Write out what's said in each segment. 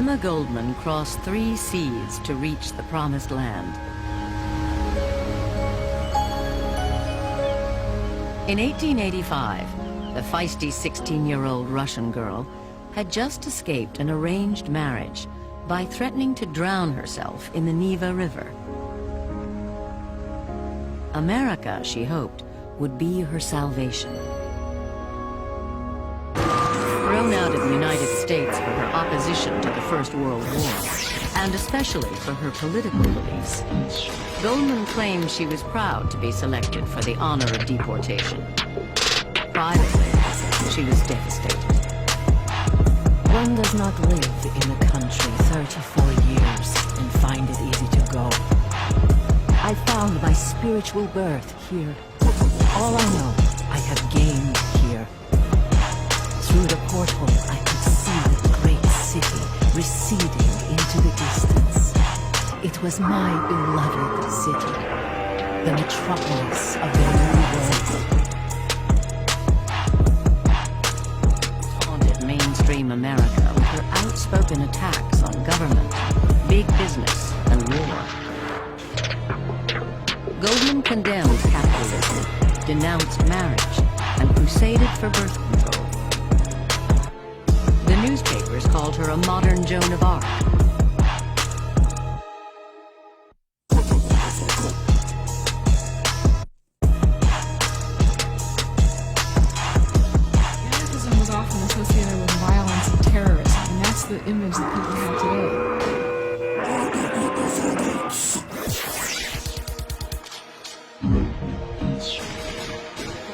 Emma Goldman crossed 3 seas to reach the promised land. In 1885, the feisty 16-year-old Russian girl had just escaped an arranged marriage by threatening to drown herself in the Neva River. America, she hoped, would be her salvation. Thrown out of the United States for her opposition to the First World War, and especially for her political beliefs, Goldman claimed she was proud to be selected for the honor of deportation. Privately, she was devastated. One does not live in the country 34 years and find it easy to go. I found my spiritual birth here. All I know, I have gained here. Through the porthole, I could see the great city receding into the distance. It was my beloved city, the metropolis of the new world. Taunted mainstream America with her outspoken attacks on government, big business, and war. Goldman condemned capitalism, denounced marriage, and crusaded for birth control. The newspapers called her a modern Joan of Arc. Anarchism was often associated with violence and terrorism, and that's the image that people have today.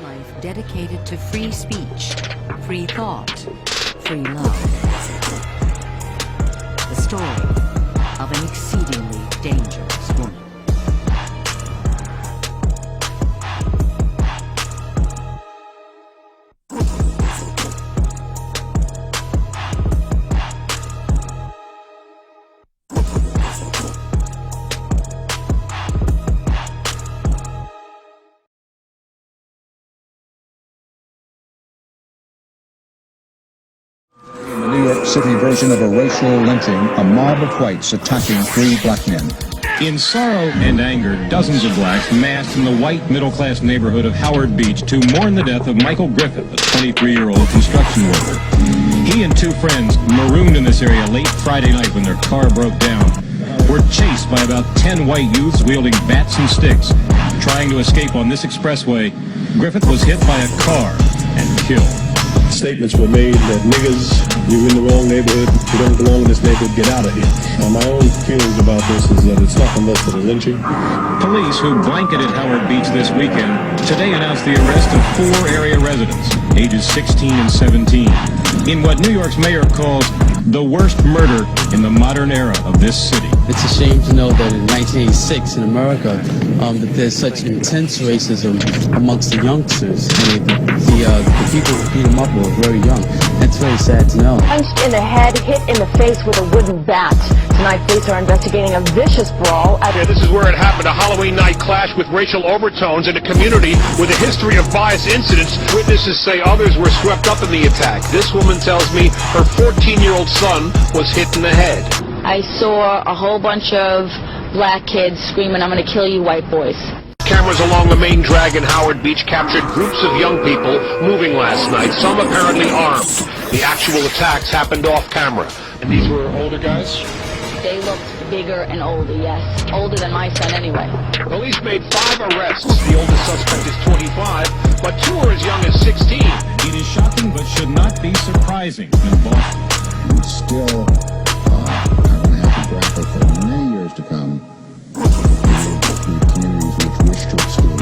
Life dedicated to free speech, free thought, free love. The story of an exceedingly dangerous woman. City version of a racial lynching, a mob of whites attacking 3 black men. In sorrow and anger, dozens of blacks massed in the white middle-class neighborhood of Howard Beach to mourn the death of Michael Griffith, a 23-year-old construction worker. He and 2 friends, marooned in this area late Friday night when their car broke down, were chased by about 10 white youths wielding bats and sticks. Trying to escape on this expressway, Griffith was hit by a car and killed. Statements were made that niggas, you're in the wrong neighborhood, you don't belong in this neighborhood, get out of here. My own feelings about this is that it's nothing less than a lynching. Police, who blanketed Howard Beach this weekend, today announced the arrest of 4 area residents, ages 16 and 17, in what New York's mayor calls the worst murder in the modern era of this city. It's a shame to know that in 1986 in America, that there's such intense racism amongst the youngsters. I mean, the people who beat them up were very young. That's very sad to know. Punched in the head, hit in the face with a wooden bat. Tonight, police are investigating a vicious brawl at... This is where it happened, a Halloween night clash with racial overtones in a community with a history of bias incidents. Witnesses say others were swept up in the attack. This woman tells me her 14-year-old son was hit in the head. I saw a whole bunch of black kids screaming, "I'm going to kill you, white boys." Cameras along the main drag in Howard Beach captured groups of young people moving last night, some apparently armed. The actual attacks happened off camera. And these were older guys? They looked bigger and older, yes. Older than my son anyway. Police made 5 arrests. The oldest suspect is 25, but 2 are as young as 16. It is shocking but should not be surprising in Boston. We still are going to have to grapple for many years to come with communities which wish to exclude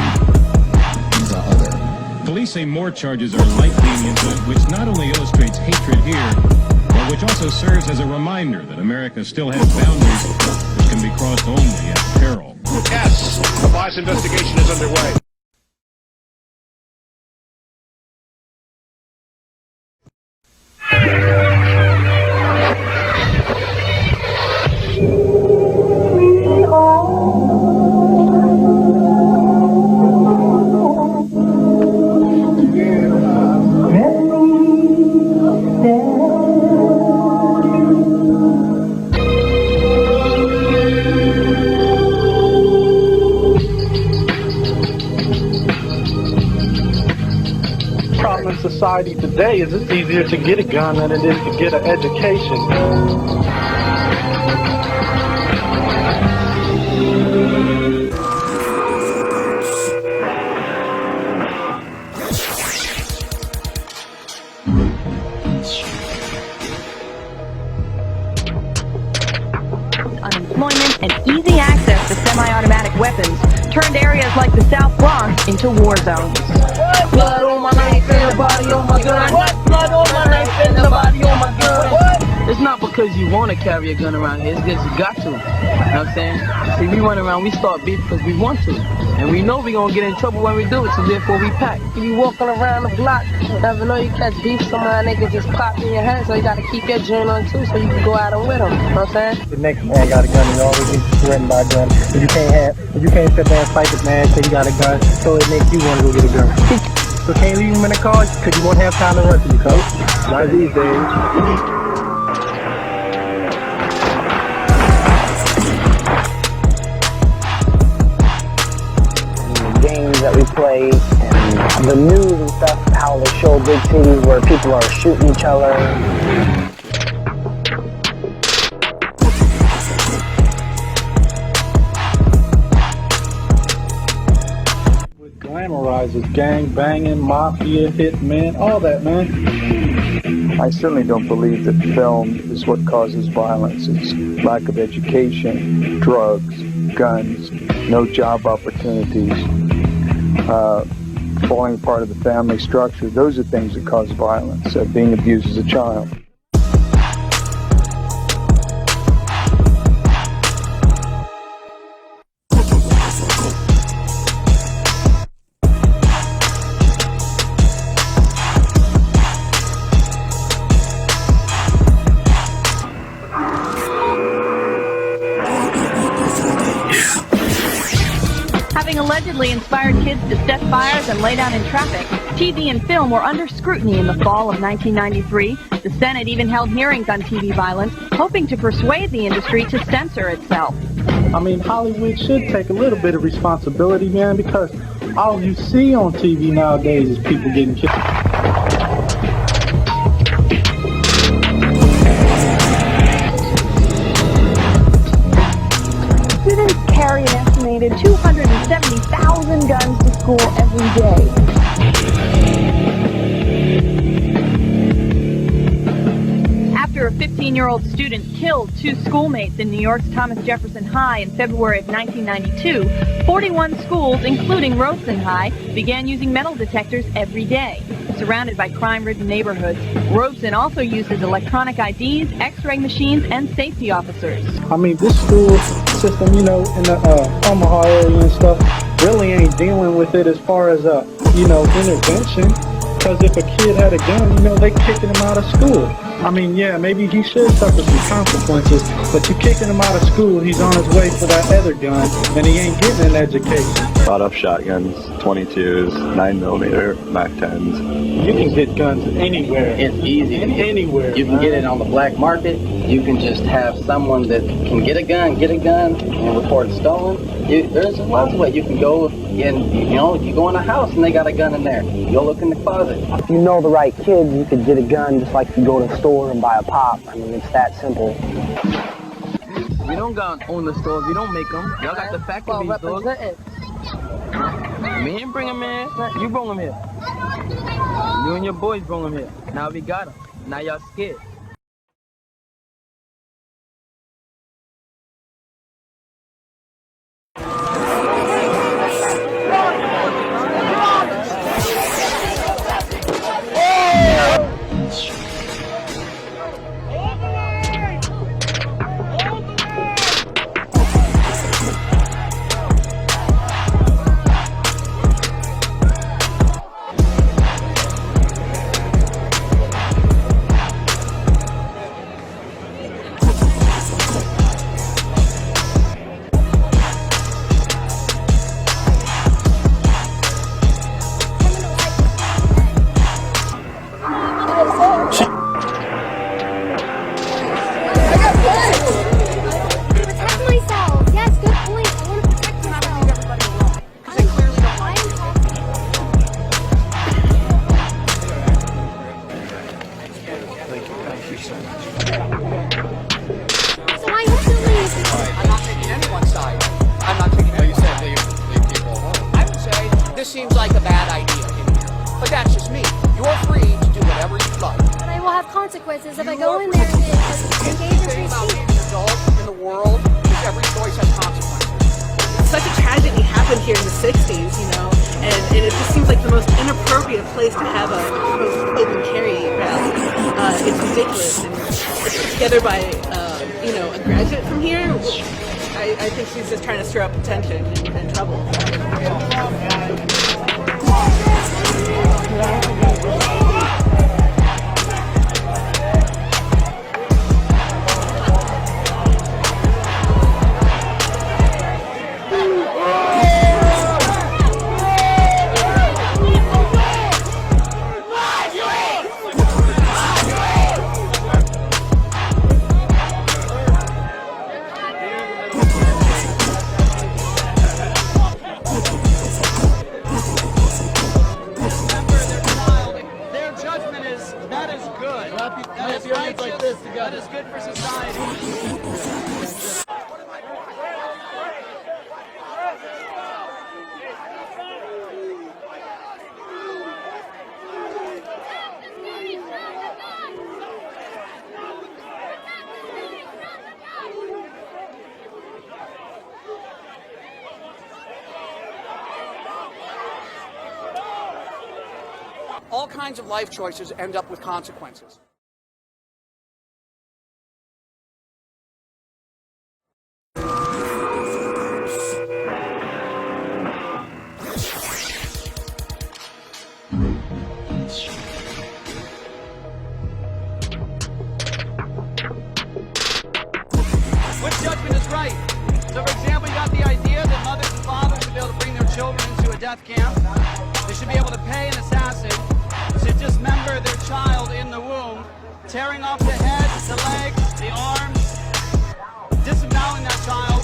the other. Police say more charges are likely in the incident, which not only illustrates hatred here, but which also serves as a reminder that America still has boundaries which can be crossed only at peril. Yes, the bias investigation is underway. society today is it's easier to get a gun than it is to get an education. Unemployment and easy access to semi-automatic weapons turned areas like the South Bronx into war zones. Blood on my knife and the body on my gun. What? Blood on my knife and the body on my gun. What? It's not because you want to carry a gun around here, it's because you got to. You know what I'm saying? See, we run around, we start beef because we want to. And we know we're going to get in trouble when we do it, so therefore we pack. You be walking around the block, you never know you catch beef, somebody they can just pop in your head, so you got to keep your joint on too, so you can go out and with them. You know what I'm saying? The next man got a gun, you always need to threatened by a gun. If you can't sit there and fight the man because you got a gun, so it makes you want to go get a gun. So can't leave him in the car because you won't have time to run to you, coach. Not these days. Games that we play and the news and stuff, how they show big cities where people are shooting each other. What glamorizes gang banging, mafia, hitmen, all that, man. I certainly don't believe that film is what causes violence. It's lack of education, drugs, guns, no job opportunities, falling apart of the family structure. Those are things that cause violence, being abused as a child. Having allegedly inspired kids to set fires and lay down in traffic, TV and film were under scrutiny in the fall of 1993. The Senate even held hearings on TV violence, hoping to persuade the industry to censor itself. I mean, Hollywood should take a little bit of responsibility, man, because all you see on TV nowadays is people getting killed. Students carry an estimated 270,000 guns to school every day. After a 15-year-old student killed two schoolmates in New York's Thomas Jefferson High in February of 1992, 41 schools, including Robeson High, began using metal detectors every day. Surrounded by crime-ridden neighborhoods, Robeson also uses electronic IDs, X-ray machines, and safety officers. I mean, this school system, you know, in the Omaha area and stuff, really ain't dealing with it as far as, you know, intervention. Because if a kid had a gun, you know, they kicking him out of school. I mean, yeah, maybe he should suffer some consequences, but you kicking him out of school, he's on his way for that other gun, and he ain't getting an education. Bought up shotguns, 22s, 9mm, Mac 10s. You can get guns anywhere. It's easy. Anywhere. You can get it on the black market. You can just have someone that can get a gun, and report it stolen. There's lots of ways. You can go and, you know, you go in a house and they got a gun in there. You go look in the closet. If you know the right kids, you could get a gun just like you go to the store and buy a pop. I mean, it's that simple. We don't got own the stores. We don't make them. Y'all got the factory stores. Me ain't bring them in. You bring them here. You and your boys bring them here. Now we got them. Now y'all scared. seems like a bad idea in here. But that's just me. You're free to do whatever you like. But I will have consequences if I go in there and engage in free About speech. being an adult in the world is every choice has consequences. Such a tragedy happened here in the 60s, you know, and it just seems like the most inappropriate place to have a open carry rally. It's ridiculous, and it's put together by, you know, a graduate from here. I think she's just trying to stir up tension and trouble. That is good for society. All kinds of life choices end up with consequences. Which judgment is right? So, for example, you got the idea that mothers and fathers should be able to bring their children into a death camp. They should be able to pay an assassin to dismember their child in the womb, tearing off the head, the legs, the arms, disemboweling that child.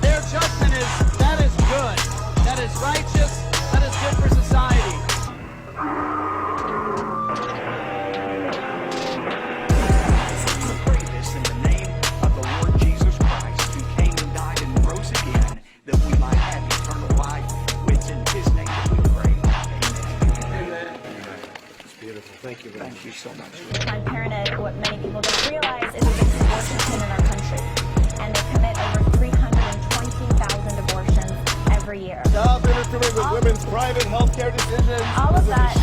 Their judgment is that is good, that is righteous, that is good for society. Thank you very much. Thank you so much. Planned Parenthood, what many people don't realize, is the biggest abortion clinic in our country. And they commit over 320,000 abortions every year. Stop interfering with women's private health care decisions. All of that.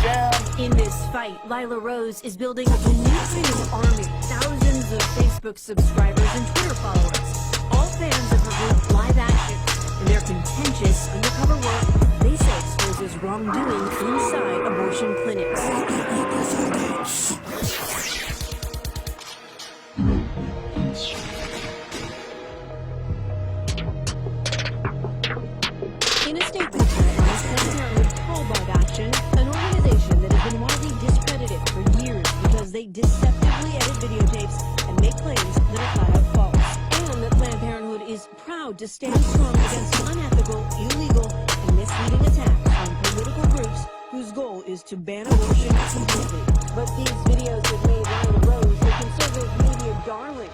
In this fight, Lila Rose is building a new kind of army. Thousands of Facebook subscribers and Twitter followers. All fans of her group Live Action. In their contentious undercover work, they say exposes wrongdoing inside abortion clinics. In a statement tonight, Planned Parenthood called Live Action an organization that has been widely discredited for years because they deceptively edit videotapes and make claims that are flat out false. And that Planned Parenthood is proud to stand strong against unethical, illegal, and misleading attacks on political groups whose goal is to ban abortion completely. But these videos have made Lila Rose the conservative media darling.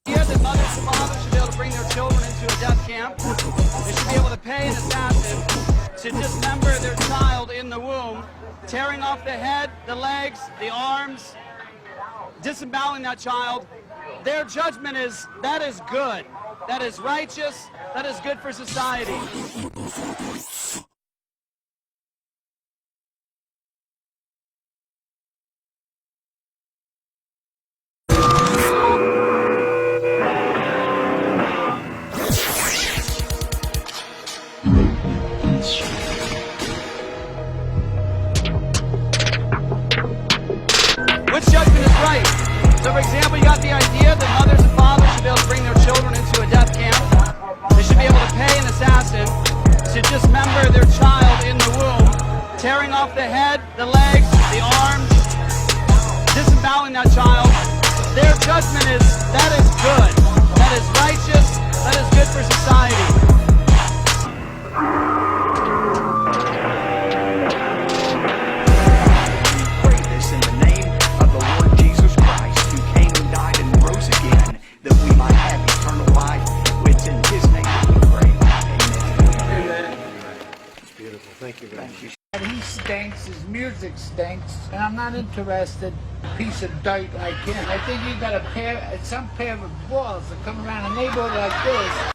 Yeah, that mothers and fathers should be able to bring their children into a death camp. They should be able to pay an assassin to dismember their child in the womb, tearing off the head, the legs, the arms, disemboweling that child. Their judgment is that is good, that is righteous, that is good for society. Which judgment is right? So, for example, you got the idea that mothers and fathers should be able to bring their children into a death camp. They should be able to pay an assassin to dismember their child in the womb, tearing off the head, the legs, the arms, disemboweling that child. Their judgment is that is good, that is righteous, that is good for society. Beautiful. Thank you very much. He stinks, his music stinks, and I'm not interested in a piece of dirt like him. I think you got some pair of balls that come around a neighborhood like this.